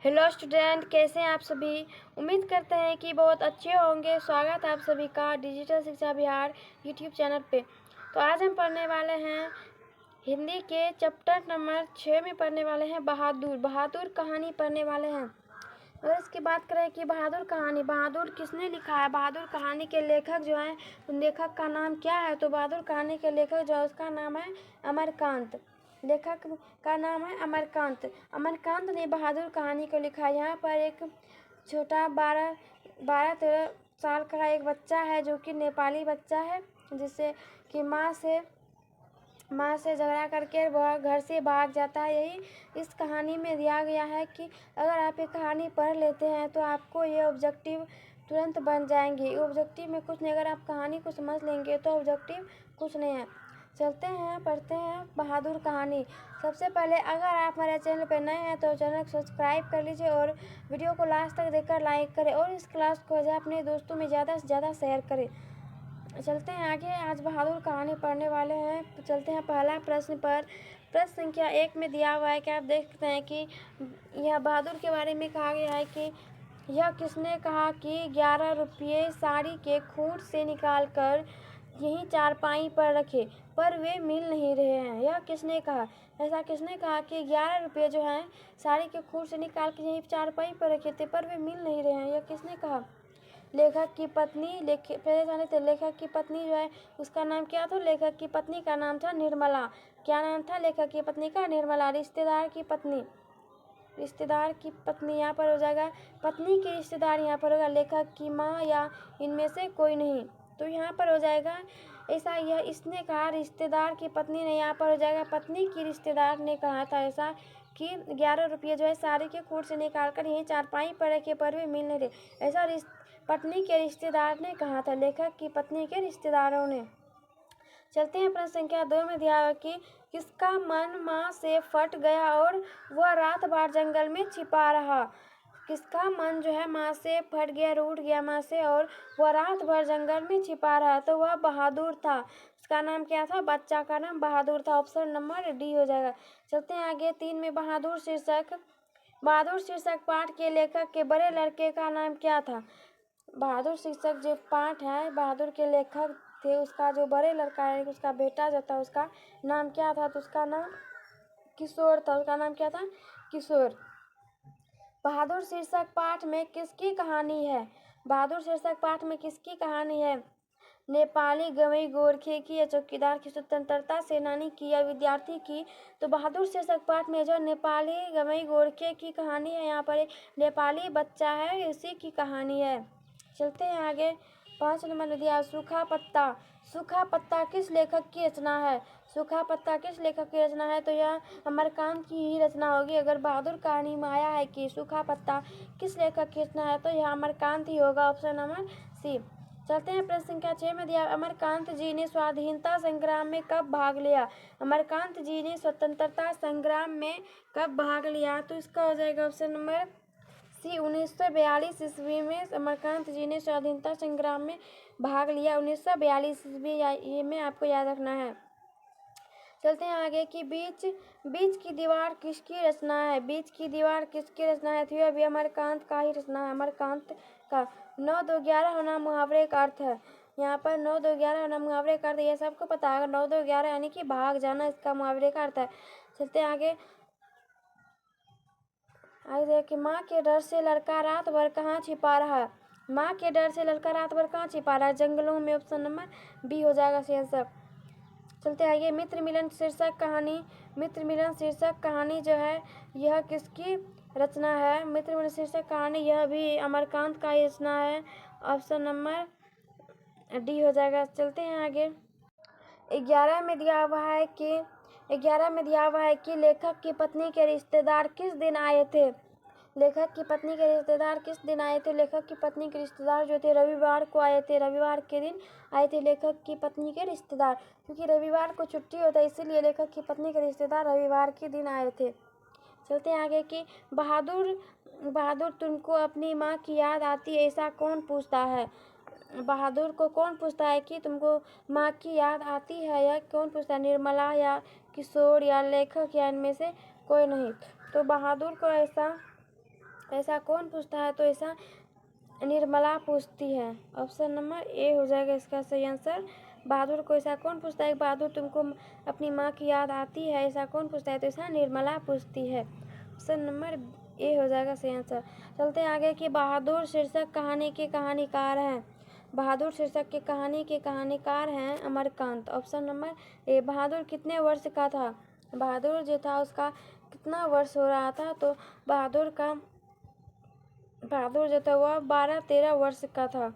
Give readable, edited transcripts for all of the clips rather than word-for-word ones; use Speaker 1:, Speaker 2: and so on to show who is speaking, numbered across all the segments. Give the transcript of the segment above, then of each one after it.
Speaker 1: Hello student, कैसे हैं आप सभी। उम्मीद करते हैं कि बहुत अच्छे होंगे। स्वागत है आप सभी का डिजिटल शिक्षा बिहार यूट्यूब चैनल पे। तो आज हम पढ़ने वाले हैं हिंदी के चैप्टर नंबर 6 में पढ़ने वाले हैं बहादुर कहानी पढ़ने वाले हैं। अगर इसकी बात करें कि बहादुर किसने लिखा है, बहादुर कहानी के लेखक जो हैं उन लेखक का नाम क्या है। तो बहादुर कहानी के लेखक जो है उसका नाम है अमरकांत। लेखक का नाम है अमरकांत। अमरकांत ने बहादुर कहानी को लिखा है। यहाँ पर एक छोटा 12-13 साल का एक बच्चा है जो कि नेपाली बच्चा है, जिससे कि माँ से झगड़ा करके वह घर से भाग जाता है। यही इस कहानी में दिया गया है कि अगर आप ये कहानी पढ़ लेते हैं तो आपको ये ऑब्जेक्टिव तुरंत बन जाएंगे। ऑब्जेक्टिव में कुछ नहीं, अगर आप कहानी को समझ लेंगे तो ऑब्जेक्टिव कुछ नहीं है। चलते हैं, पढ़ते हैं बहादुर कहानी। सबसे पहले अगर आप हमारे चैनल पर नए हैं तो चैनल को सब्सक्राइब कर लीजिए और वीडियो को लास्ट तक देखकर लाइक करें और इस क्लास को अपने दोस्तों में ज़्यादा से ज़्यादा शेयर करें। चलते हैं आगे, आज बहादुर कहानी पढ़ने वाले हैं। तो चलते हैं पहला प्रश्न पर। प्रश्न संख्या 1 में दिया हुआ है कि आप देख सकते हैं कि यह बहादुर के बारे में कहा गया है कि यह किसने कहा कि 11 रुपये साड़ी के खूंट से निकाल कर यहीं चारपाई पर रखे पर वे मिल नहीं रहे हैं। यह किसने कहा, ऐसा किसने कहा कि 11 रुपये जो हैं साड़ी के खूंट से निकाल कर यहीं चारपाई पर रखे थे पर वे मिल नहीं रहे हैं। यह किसने कहा। लेखक की पत्नी। पहले जाने थे लेखक की पत्नी जो है उसका नाम क्या था। लेखक की पत्नी का नाम था निर्मला। क्या नाम था लेखक की पत्नी का? निर्मला। रिश्तेदार की पत्नी यहाँ पर हो जाएगा पत्नी के रिश्तेदार, यहाँ पर होगा लेखक की माँ या इनमें से कोई नहीं। तो यहाँ पर हो जाएगा ऐसा, यह इसने कहा रिश्तेदार की पत्नी ने, यहाँ पर हो जाएगा पत्नी की रिश्तेदार ने कहा था ऐसा कि 11 रुपये जो है साड़ी के खूंट से निकाल कर यहीं चारपाई पर रखे पर भी मिल नहीं रहे। ऐसा पत्नी के रिश्तेदार ने कहा था, लेखक की पत्नी के रिश्तेदारों ने। चलते हैं प्रश्न संख्या 2 में दिया है कि किसका मन माँ से फट गया और वह रात भर जंगल में छिपा रहा। किसका मन जो है माँ से फट गया, रूठ गया माँ से और वह रात भर जंगल में छिपा रहा। तो वह बहादुर था। उसका नाम क्या था? बच्चा का नाम बहादुर था। ऑप्शन नंबर डी हो जाएगा। चलते हैं आगे 3 में बहादुर शीर्षक पाठ के लेखक के बड़े लड़के का नाम क्या था। बहादुर शीर्षक जो पाठ है बहादुर के लेखक थे, उसका जो बड़े लड़का है उसका बेटा जो था उसका नाम क्या था। तो उसका नाम किशोर था। उसका नाम क्या था? किशोर। बहादुर शीर्षक पाठ में किसकी कहानी है? बहादुर शीर्षक पाठ में किसकी कहानी है? नेपाली गवई गोरखे की या चौकीदार की, स्वतंत्रता सेनानी की या विद्यार्थी की। तो बहादुर शीर्षक पाठ में जो नेपाली गवई गोरखे की कहानी है, यहाँ पर एक नेपाली बच्चा है उसी की कहानी है। चलते हैं आगे 5 नंबर में दिया सूखा पत्ता किस लेखक की रचना है। सूखा पत्ता किस लेखक की रचना है? तो यह अमरकांत की ही रचना होगी। अगर बहादुर कहानी में आया है कि सूखा पत्ता किस लेखक की रचना है तो यह अमरकांत ही होगा। Option number C. चलते हैं प्रश्न संख्या 6 में दिया अमरकांत जी ने स्वाधीनता संग्राम में कब भाग लिया। अमरकांत जी ने स्वतंत्रता संग्राम में कब भाग लिया? तो इसका हो जाएगा ऑप्शन नंबर सी। 1942 ईस्वी में अमरकांत जी ने स्वाधीनता संग्राम में भाग लिया। 1942 ईस्वी ये में आपको याद रखना है। चलते हैं आगे कि बीच की दीवार किसकी रचना है। बीच की दीवार किसकी रचना है? तो यह भी अमरकांत का ही रचना है, अमरकांत का। 9 2 11 होना मुहावरे का अर्थ है। यहाँ पर 9 2 11 होना मुहावरे का अर्थ, ये सबको पता है। 9 2 11 यानी कि भाग जाना, इसका मुहावरे का अर्थ है। चलते हैं आगे कि माँ के डर से लड़का रात भर कहाँ छिपा रहा। माँ के डर से लड़का रात भर कहाँ छिपा रहा है? जंगलों में। ऑप्शन नंबर बी हो जाएगा सही आंसर। चलते आगे मित्र मिलन शीर्षक कहानी जो है यह किसकी रचना है। मित्र मिलन शीर्षक कहानी यह भी अमरकांत का ही रचना है। ऑप्शन नंबर डी हो जाएगा। चलते हैं आगे 11 में दिया हुआ है कि लेखक की पत्नी के रिश्तेदार किस दिन आए थे। लेखक की पत्नी के रिश्तेदार किस दिन आए थे? लेखक की पत्नी के रिश्तेदार जो थे रविवार को आए थे। रविवार के दिन आए थे लेखक की पत्नी के रिश्तेदार, क्योंकि रविवार को छुट्टी होता है इसीलिए लेखक की पत्नी के रिश्तेदार रविवार के दिन आए थे। चलते हैं आगे कि बहादुर तुमको अपनी माँ की याद आती है, ऐसा कौन पूछता है। बहादुर को कौन पूछता है कि तुमको माँ की याद आती है, यह कौन पूछता है? निर्मला या किशोर या लेखक या इनमें से कोई नहीं। तो बहादुर को ऐसा ऐसा कौन पूछता है? तो ऐसा निर्मला पूछती है। ऑप्शन नंबर ए हो जाएगा इसका सही आंसर। बहादुर को ऐसा कौन पूछता है? बहादुर तुमको अपनी माँ की याद आती है? ऐसा कौन पूछता है? तो ऐसा निर्मला पूछती है। ऑप्शन नंबर ए हो जाएगा सही आंसर। चलते हैं आगे कि बहादुर शीर्षक कहानी के कहानीकार हैं। बहादुर शीर्षक की कहानी के कहानीकार हैं Amarkant. Option number A. Bahadur कितने वर्ष का था? बहादुर जो था उसका कितना वर्ष हो रहा था? तो बहादुर जो था वह 12-13 वर्ष का था।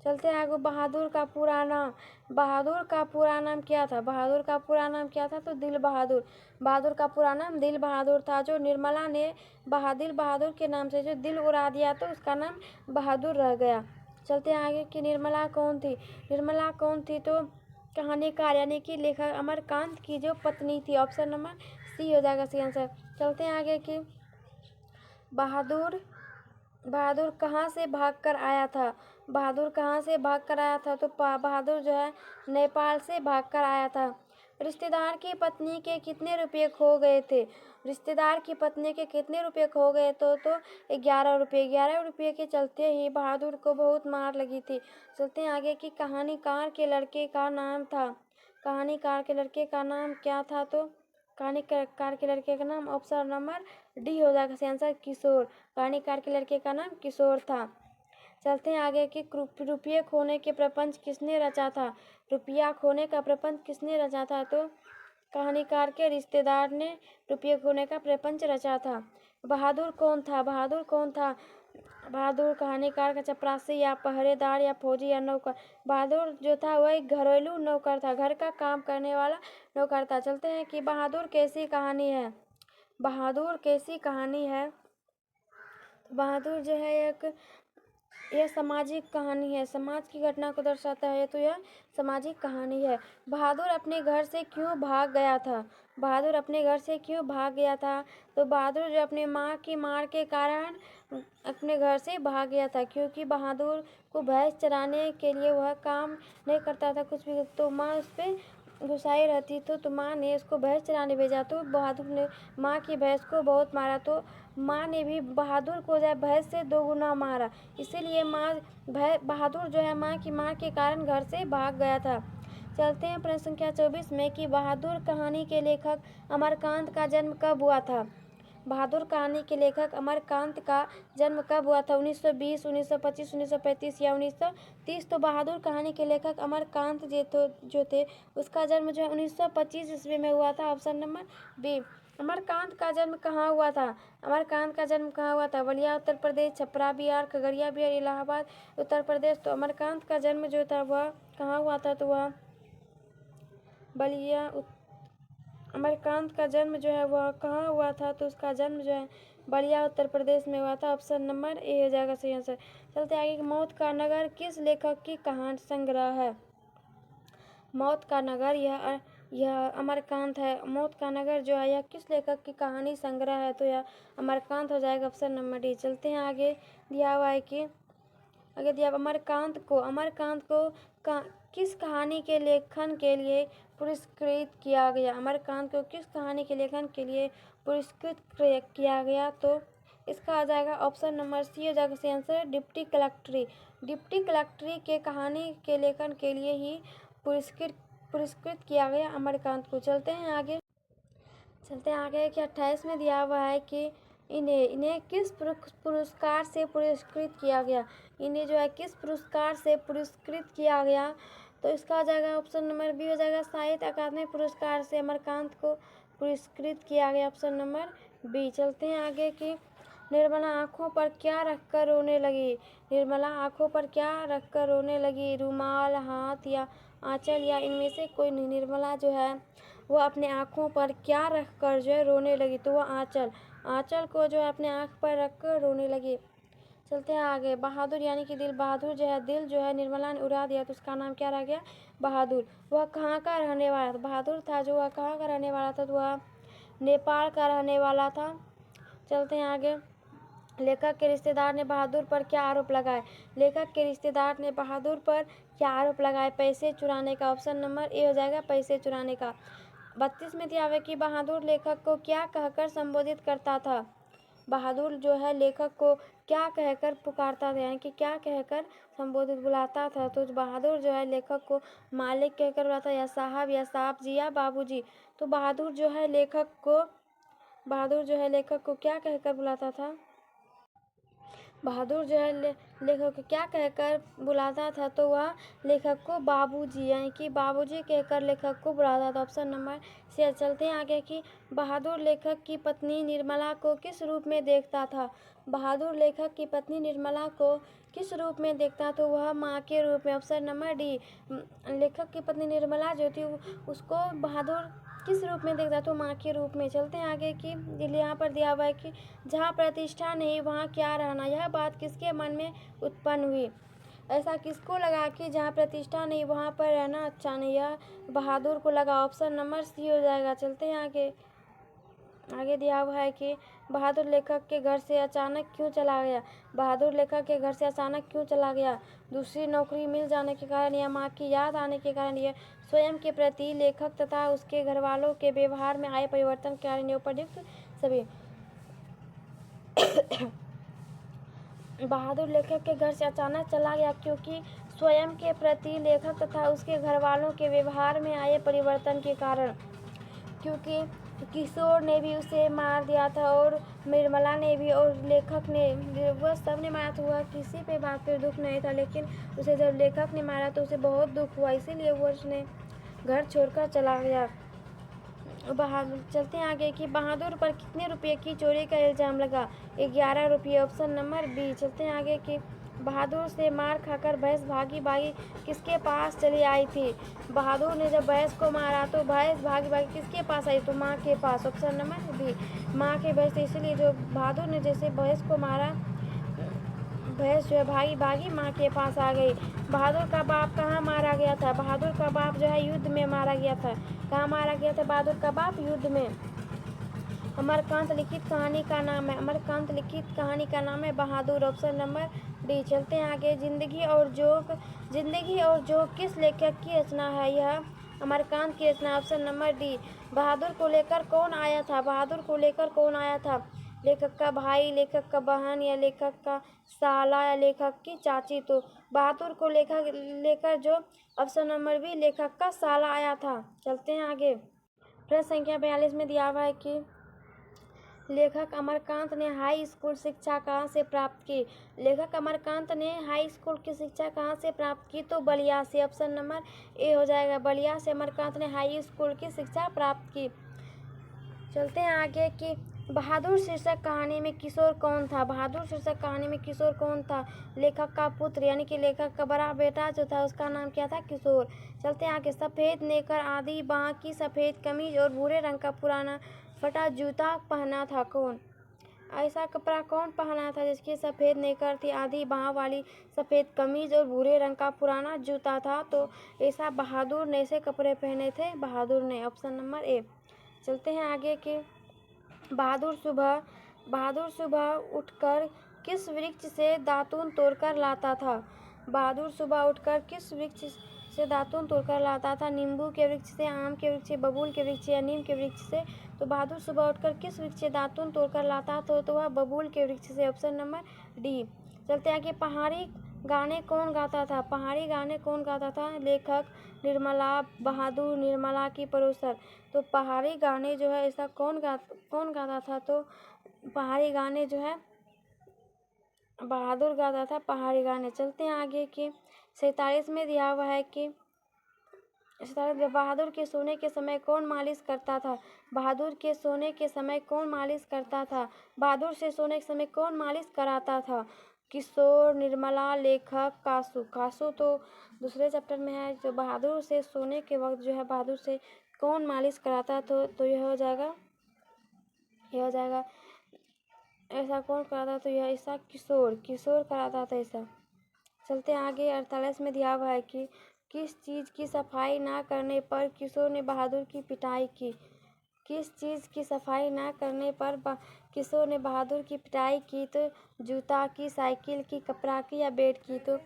Speaker 1: चलते हैं आगे। बहादुर का पूरा नाम। बहादुर का पूरा नाम क्या था? बहादुर का पूरा नाम क्या था? तो दिल बहादुर। बहादुर का पूरा नाम दिल बहादुर था। जो निर्मला ने दिल बहादुर के नाम से जो दिल उड़ा दिया तो उसका नाम बहादुर रह गया। चलते हैं आगे कि निर्मला कौन थी? निर्मला कौन थी? तो कहानीकार यानी कि लेखक अमरकांत की जो पत्नी थी। ऑप्शन नंबर सी हो जाएगा सही आंसर। चलते हैं आगे कि बहादुर कहाँ से भागकर आया था? बहादुर कहाँ से भागकर आया था? तो बहादुर जो है नेपाल से भागकर आया था। रिश्तेदार की पत्नी के कितने रुपये खो गए थे? रिश्तेदार की पत्नी के कितने रुपये खो गए? तो 11 रुपये। 11 रुपये के चलते ही बहादुर को बहुत मार लगी थी। चलते हैं आगे कि कहानीकार के लड़के का नाम था। कहानीकार के लड़के का नाम क्या था? तो कहानीकार के लड़के का नाम ऑप्शन नंबर डी हो जाएगा सही आंसर किशोर। कहानीकार के लड़के का नाम किशोर था। चलते हैं आगे कि रुपये खोने के प्रपंच किसने रचा था? रुपया खोने का प्रपंच किसने रचा था? तो कहानीकार के रिश्तेदार ने रुपये खोने का प्रपंच रचा था। बहादुर कौन था? बहादुर कौन था? बहादुर कहानीकार का चपरासी या पहरेदार या फौजी या नौकर? बहादुर जो था वह एक घरेलू नौकर था, घर का काम करने वाला नौकर था। चलते हैं कि बहादुर कैसी कहानी है? बहादुर कैसी कहानी है? बहादुर जो है यह सामाजिक कहानी है, समाज की घटना को दर्शाता है, तो यह सामाजिक कहानी है। बहादुर अपने घर से क्यों भाग गया था? बहादुर अपने घर से क्यों भाग गया था? तो बहादुर जो अपने माँ की मार के कारण अपने घर से भाग गया था, क्योंकि बहादुर को भैंस चराने के लिए वह काम नहीं करता था कुछ भी, तो माँ उस पर गुस्साई रहती। तो माँ ने उसको भैंस चराने भेजा, तो बहादुर ने माँ की भैंस को बहुत मारा, तो माँ ने भी बहादुर को जो है भैंस से 2 गुना मारा। इसीलिए बहादुर जो है माँ की मार के कारण घर से भाग गया था। चलते हैं प्रश्न संख्या 24 में कि बहादुर कहानी के लेखक अमरकांत का जन्म कब हुआ था? बहादुर कहानी के लेखक अमरकांत का जन्म कब हुआ था? 1920, 1925, 1935 या 1930? तो बहादुर कहानी के लेखक अमरकांत जो थे उसका जन्म जो है 1925 ईस्वी में हुआ था। Option number B. अमरकांत का जन्म कहाँ हुआ था? अमरकांत का जन्म कहाँ हुआ था? बलिया उत्तर प्रदेश, छपरा बिहार, खगड़िया बिहार, इलाहाबाद उत्तर प्रदेश। तो अमरकांत का जन्म जो था वह कहाँ हुआ था? तो वह अमरकांत का जन्म जो है वह कहाँ हुआ था? तो उसका जन्म जो है बलिया उत्तर प्रदेश में हुआ था। ऑप्शन नंबर ए हो जाएगा सही आंसर। चलते आगे। मौत का नगर किस लेखक की कहानी संग्रह है? मौत का नगर यह अमरकांत है। मौत का नगर जो है यह किस लेखक की कहानी संग्रह है? तो यह अमरकांत हो जाएगा। Option number D. चलते हैं आगे। दिया हुआ है कि आगे दिया अमरकांत को किस कहानी के लेखन के लिए पुरस्कृत किया गया? अमरकांत को किस कहानी के लेखन के लिए पुरस्कृत किया गया? तो इसका आ जाएगा ऑप्शन नंबर सी हो जाएगा सही आंसर डिप्टी कलेक्ट्री। डिप्टी कलेक्ट्री के कहानी के लेखन के लिए ही पुरस्कृत किया गया अमरकांत को। चलते हैं आगे कि 28 में दिया हुआ है कि इन्हें किस पुरस्कार से पुरस्कृत किया गया? इन्हें जो है किस पुरस्कार से पुरस्कृत किया गया? तो इसका आ जाएगा ऑप्शन नंबर बी हो जाएगा साहित्य अकादमी पुरस्कार से अमरकांत को पुरस्कृत किया गया। Option number B. चलते हैं आगे कि निर्मला आँखों पर क्या रखकर रोने लगी? निर्मला आँखों पर क्या रखकर रोने लगी? रुमाल, हाथ या आंचल या इनमें से कोई नहीं। निर्मला जो है वो अपने आँखों पर क्या रखकर जो है रोने लगी? तो वह आंचल को जो है अपने आँख पर रखकर रोने लगी। चलते हैं आगे। बहादुर यानी कि दिल बहादुर दिल जो है निर्मला ने उड़ा दिया, तो उसका नाम क्या रह गया? बहादुर। वह कहाँ का रहने वाला था? बहादुर था जो वह कहाँ का रहने वाला था? तो वह नेपाल का रहने वाला था। चलते हैं आगे। लेखक के रिश्तेदार ने बहादुर पर क्या आरोप लगाए? लेखक के रिश्तेदार ने बहादुर पर क्या आरोप लगाए? पैसे चुराने का। ऑप्शन नंबर ए हो जाएगा पैसे चुराने का। 32 में दिया हुआ कि बहादुर लेखक को क्या कहकर संबोधित करता था? बहादुर जो है लेखक को क्या कहकर पुकारता था, यानी कि क्या कहकर संबोधित बुलाता था। तो बहादुर जो है लेखक को मालिक कहकर बुलाता, या साहब, या साहब जी, या बाबूजी। तो बहादुर जो है लेखक को क्या कहकर बुलाता था, बहादुर जो है लेखक को क्या कहकर बुलाता था, तो वह लेखक को बाबूजी, यानी कि बाबूजी कहकर लेखक को बुलाता था। ऑप्शन नंबर से। चलते हैं आगे कि बहादुर लेखक की पत्नी निर्मला को किस रूप में देखता था। बहादुर लेखक की पत्नी निर्मला को किस रूप में देखता, तो वह माँ के रूप में। Option number D. लेखक की पत्नी निर्मला जो थी उसको बहादुर किस रूप में देखता, तो माँ के रूप में। चलते हैं आगे कि यहाँ पर दिया हुआ है कि जहाँ प्रतिष्ठा नहीं वहाँ क्या रहना, यह बात किसके मन में उत्पन्न हुई। ऐसा किसको लगा कि जहाँ प्रतिष्ठा नहीं वहाँ पर रहना अच्छा नहीं, यह बहादुर को लगा। ऑप्शन नंबर सी हो जाएगा। चलते हैं आगे दिया हुआ है कि बहादुर लेखक के घर से अचानक क्यों चला गया। बहादुर लेखक के घर से अचानक क्यों चला गया। दूसरी नौकरी मिल जाने के कारण, या माँ की याद आने के कारण, या स्वयं के प्रति लेखक तथा उसके घर वालों के व्यवहार में आए परिवर्तन के कारण, उपयुक्त सभी। बहादुर लेखक के घर से अचानक चला गया क्योंकि स्वयं के प्रति लेखक तथा उसके घर वालों के व्यवहार में आए परिवर्तन के कारण, क्योंकि किशोर ने भी उसे मार दिया था और निर्मला ने भी और लेखक ने, वह सब ने मारा, तो वह किसी पे बात पे दुख नहीं था, लेकिन उसे जब लेखक ने मारा तो उसे बहुत दुख हुआ, इसीलिए वो उसने घर छोड़कर चला गया। बहादुर चलते हैं आगे कि बहादुर पर कितने रुपए की चोरी का इल्ज़ाम लगा। 11 रुपये। Option number B. चलते हैं आगे कि बहादुर से मार खाकर भैंस भागी भागी किसके पास चली आई थी। बहादुर ने जब भैंस को मारा तो भैंस भागी भागी किसके पास आई, तो माँ के पास। ऑप्शन नंबर बी, माँ के भैंस। इसलिए जो बहादुर ने जैसे भैंस को मारा, भैंस जो है भागी भागी माँ के पास आ गई। बहादुर का बाप कहाँ मारा गया था। बहादुर का बाप जो है युद्ध में मारा गया था। कहाँ मारा गया था बहादुर का बाप, युद्ध में। अमरकांत लिखित कहानी का नाम है, अमरकांत लिखित कहानी का नाम है बहादुर। Option number D. चलते हैं आगे। जिंदगी और जोग किस लेखक की रचना है। यह अमरकांत की रचना। Option number D. बहादुर को लेकर कौन आया था। बहादुर को लेकर कौन आया था। लेखक का भाई, लेखक का बहन, या लेखक का साला, या लेखक की चाची। तो बहादुर को लेकर जो ऑप्शन नंबर बी, लेखक का साला आया था। चलते हैं आगे। प्रश्न संख्या 42 में दिया हुआ है कि लेखक अमरकांत ने हाई स्कूल शिक्षा कहाँ से प्राप्त की। लेखक अमरकांत ने हाई स्कूल की शिक्षा कहाँ से प्राप्त की, तो बलिया से। ऑप्शन नंबर ए हो जाएगा। बलिया से अमरकांत ने हाई स्कूल की शिक्षा प्राप्त की। चलते हैं आगे कि बहादुर शीर्षक कहानी में किशोर कौन था। बहादुर शीर्षक कहानी में किशोर कौन था। लेखक का पुत्र, यानी कि लेखक का बड़ा बेटा जो था उसका नाम क्या था, किशोर। चलते हैं आगे। सफ़ेद नेकर आधी बाँह की सफ़ेद कमीज और भूरे रंग का पुराना फटा जूता पहना था कौन। ऐसा कपड़ा कौन पहना था जिसकी सफ़ेद नेकर थी, आधी बाँह वाली सफ़ेद कमीज और भूरे रंग का पुराना जूता था, तो ऐसा बहादुर ने ऐसे कपड़े पहने थे, बहादुर ने। ऑप्शन नंबर ए। चलते हैं आगे कि बहादुर सुबह उठकर किस वृक्ष से दातून तोड़कर लाता था। बहादुर सुबह उठकर किस वृक्ष से दातून तोड़कर लाता था। नींबू के वृक्ष से, आम के वृक्ष से, बबूल के वृक्ष या नीम के वृक्ष से। तो बहादुर सुबह उठकर किस वृक्ष से दातून तोड़कर लाता था, तो वह बबूल के वृक्ष से। Option number D. चलते हैं कि पहाड़ी गाने कौन गाता था। पहाड़ी गाने कौन गाता था। लेखक निर्मला, बहादुर, निर्मला की परोसर। तो पहाड़ी गाने जो है ऐसा कौन गाता था, तो पहाड़ी गाने जो है बहादुर गाता था, पहाड़ी गाने। चलते हैं आगे कि 47 में दिया हुआ है कि बहादुर के सोने के समय कौन मालिश करता था। बहादुर के सोने के समय कौन मालिश करता था। बहादुर से सोने के समय कौन मालिश कराता था। किशोर, निर्मला, लेखक, कासू। कासू तो दूसरे चैप्टर में है। जो बहादुर से सोने के वक्त जो है बहादुर से कौन मालिश कराता, तो यह हो जाएगा ऐसा कौन कराता, तो यह ऐसा किशोर कराता था ऐसा। चलते आगे। 48 में दिया हुआ है कि किस चीज़ की सफाई ना करने पर किशोर ने बहादुर की पिटाई की। किस चीज़ की सफाई ना करने पर किशोर ने बहादुर की पिटाई की, तो जूता की, साइकिल की, कपड़ा की, या बेड की। तो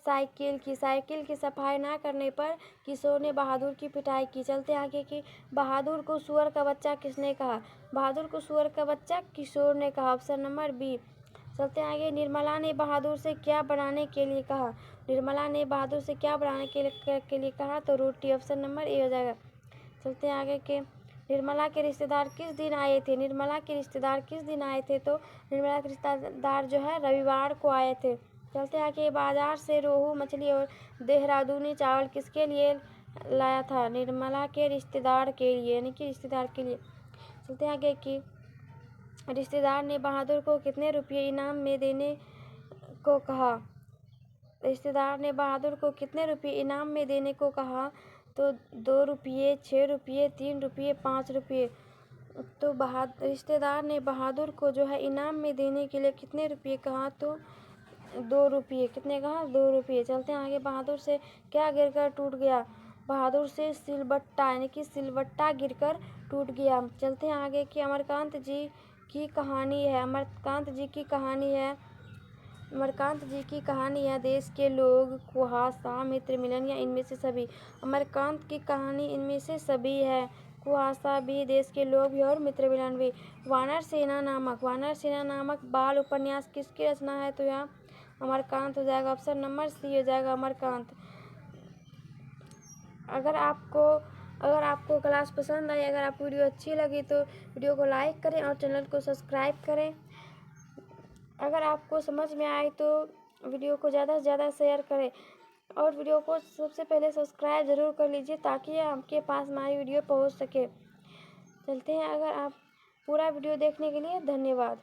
Speaker 1: साइकिल की सफाई ना करने पर किशोर ने बहादुर की पिटाई की। चलते आगे कि बहादुर को सुअर का बच्चा किसने कहा? बहादुर को सुअर का बच्चा किशोर ने कहा। Option number B. चलते आगे, निर्मला ने बहादुर से क्या बनाने के लिए कहा? निर्मला ने बहादुर से क्या बनाने के लिए कहा? तो रोटी। ऑप्शन नंबर ए हो जाएगा। चलते आगे के निर्मला के रिश्तेदार किस दिन आए थे? निर्मला के रिश्तेदार किस दिन आए थे? तो निर्मला के रिश्तेदार जो है रविवार को आए थे। चलते आगे, बाजार से रोहू मछली और देहरादूनी चावल किसके लिए लाया था? निर्मला के रिश्तेदार के लिए, यानी कि रिश्तेदार के लिए। चलते आगे कि रिश्तेदार ने बहादुर को कितने रुपये इनाम में देने को कहा? रिश्तेदार ने बहादुर को कितने रुपये इनाम में देने को कहा? तो 2 रुपये, 6 रुपये, 3 रुपये, 5 रुपये। तो रिश्तेदार ने बहादुर को जो है इनाम में देने के लिए कितने रुपये कहा? तो 2 रुपये। कितने कहा? 2 रुपये। चलते हैं आगे, बहादुर से क्या गिरकर टूट गया? बहादुर से सिलबट्टा, यानी कि सिलबट्टा गिरकर टूट गया। चलते हैं आगे कि अमरकांत जी की कहानी है। अमरकांत जी की कहानी है देश के लोग, कुहासा, मित्र मिलन या इनमें से सभी? अमरकांत की कहानी इनमें से सभी है। कुहासा भी, देश के लोग भी और मित्र मिलन भी। वानर सेना नामक बाल उपन्यास किसकी रचना है? तो यहाँ अमरकांत हो जाएगा। ऑप्शन नंबर सी हो जाएगा, अमरकांत। अगर आपको क्लास पसंद आई, अगर आपको वीडियो अच्छी लगी तो वीडियो को लाइक करें और चैनल को सब्सक्राइब करें। अगर आपको समझ में आए तो वीडियो को ज़्यादा से ज़्यादा शेयर करें और वीडियो को सबसे पहले सब्सक्राइब ज़रूर कर लीजिए ताकि आपके पास हमारी वीडियो पहुंच सके। चलते हैं, अगर आप पूरा वीडियो देखने के लिए धन्यवाद।